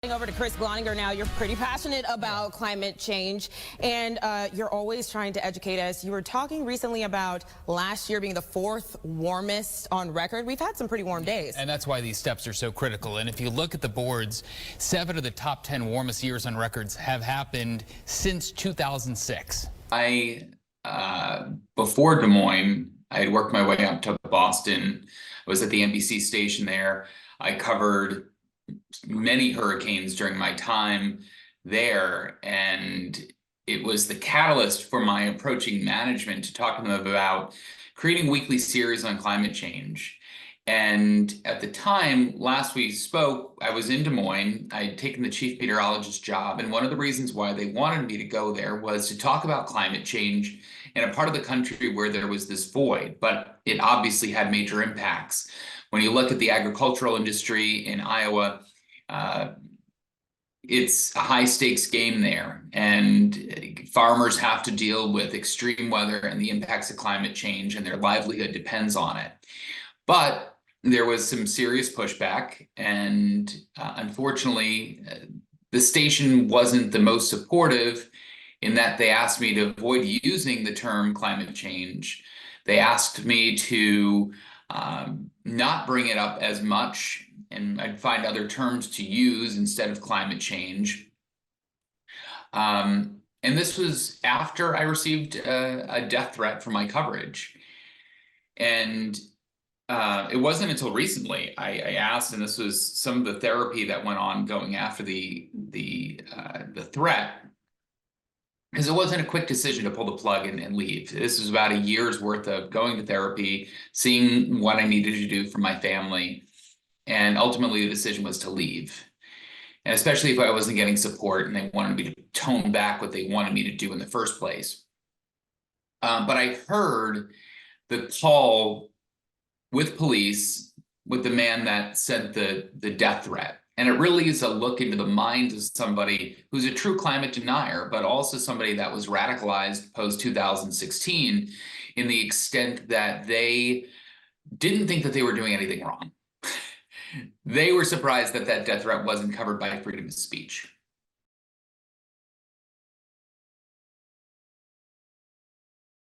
Over to Chris Gloninger now. You're pretty passionate about climate change, and you're always trying to educate us. You were talking recently about last year being the fourth warmest on record. We've had some pretty warm days. And that's why these steps are so critical. And if you look at the boards, 7 of the top 10 warmest years on records have happened since 2006. Before Des Moines, I had worked my way up to Boston. I was at the NBC station there. I covered many hurricanes during my time there, and it was the catalyst for my approaching management to talk to them about creating a weekly series on climate change. And at the time, last we spoke, I was in Des Moines. I had taken the chief meteorologist job, and one of the reasons why they wanted me to go there was to talk about climate change in a part of the country where there was this void, but it obviously had major impacts. When you look at the agricultural industry in Iowa, it's a high stakes game there, and farmers have to deal with extreme weather and the impacts of climate change, and their livelihood depends on it. But there was some serious pushback, and unfortunately, the station wasn't the most supportive in that they asked me to avoid using the term climate change. They asked me to not bring it up as much, and I'd find other terms to use instead of climate change. And this was after I received a death threat for my coverage. And it wasn't until recently I asked, and this was some of the therapy that went on going after the threat, because it wasn't a quick decision to pull the plug and leave. This was about a year's worth of going to therapy, seeing what I needed to do for my family. And ultimately, the decision was to leave. And especially if I wasn't getting support and they wanted me to tone back what they wanted me to do in the first place. But I heard the call with police with the man that sent the death threat. And it really is a look into the mind of somebody who's a true climate denier, but also somebody that was radicalized post-2016 in the extent that they didn't think that they were doing anything wrong. They were surprised that that death threat wasn't covered by freedom of speech.